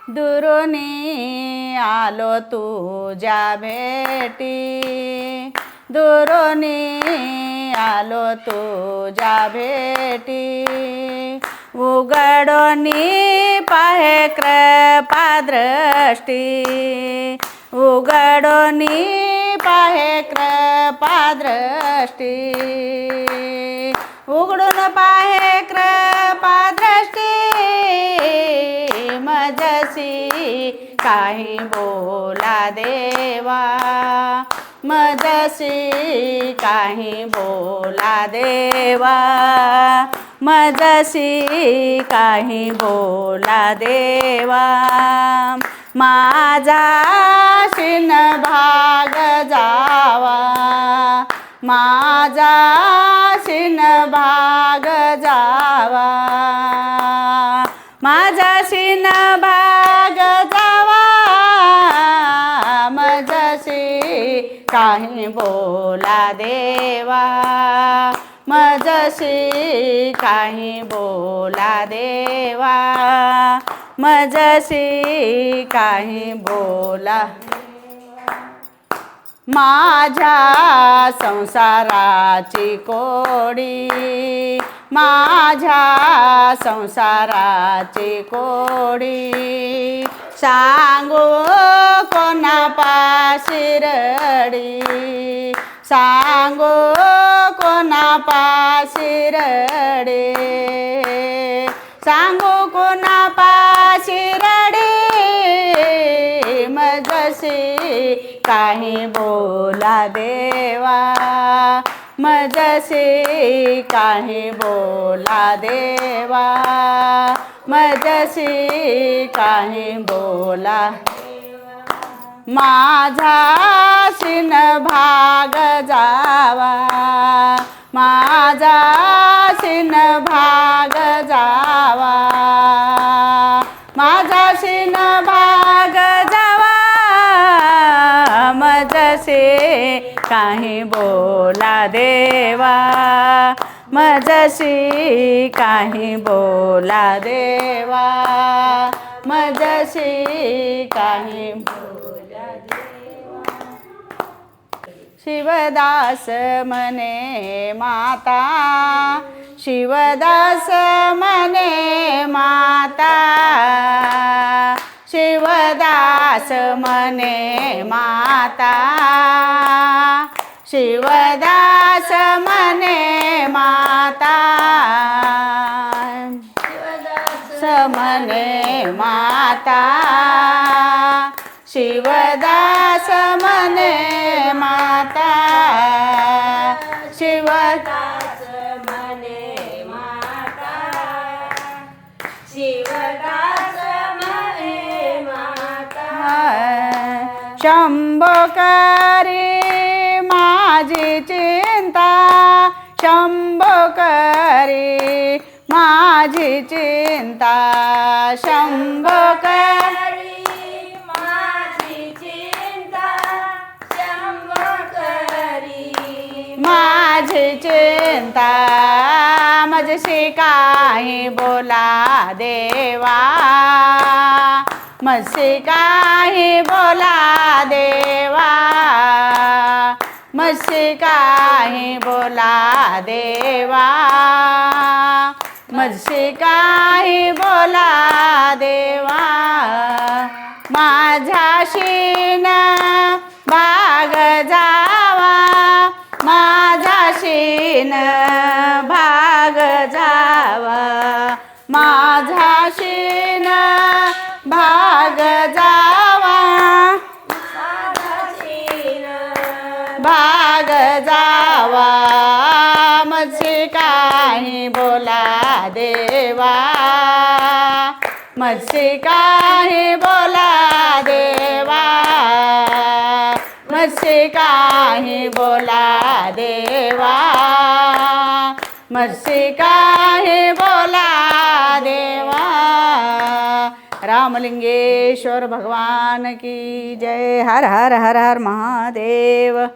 दुरुनी आलो तुझ्या भेटी, दुरुनी आलो तुझ्या भेटी, उघडोनी पाहे कृपादृष्टी, उघडोनी पाहे कृपादृष्टी, उघडून पाहे कृपादृष्टी, मजसी काही बोला देवा, मजसी काही बोला देवा, मजसी काही बोला देवा, माझा शिन भाग जावा, माझा शिन भाग जावा, माझा शिन भाग जावा, मजसी काही बोला देवा, मजसी काही बोला देवा, मजसी काही बोला, माझ्या संसाराची कोडी, माझ्या संसाराची कोडी, सांगू कोणापाशी रडी, सांगू कोणापाशी रडी, सांगू कोणापाशी रडी, मजसी काही बोला देवा, मजसी काही बोला देवा, मजसी काही बोला, माझा शिन भाग जावा, माझा शिन भाग जावा, माझा शिन भाग जावा, मजसी काही बोला देवा, मजसी काही बोला देवा, मजसी काही बोला देवा, शिवदास म्हणे माता, शिवदास म्हणे माता, शिवदास म्हणे माता, शिवदास म्हणे माता, शिवदास म्हणे माता, शिवदास म्हणे माता, शिवदास म्हणे माता, शिवदास म्हणे माता, शंभो करी माझी चिंता, शंभो करी माझी चिंता, शंभो करी माझी चिंता, शंभो करी माझी चिंता, मजसी काही बोला देवा, मजसी काही बोला देवा, मजसी काही बोला देवा, मजसी काही बोला देवा, माझा शिन भाग जावा, माझा शिन भाग जावा, माझा शिन भाग जावा, माझा शिन भाग जावा, मजसी काही बोला देवा, मजसी काही बोला देवा, मजसी काही बोला देवा, मजसी काही बोला देवा। रामलिंगेश्वर भगवान की जय। हर हर हर हर महादेव।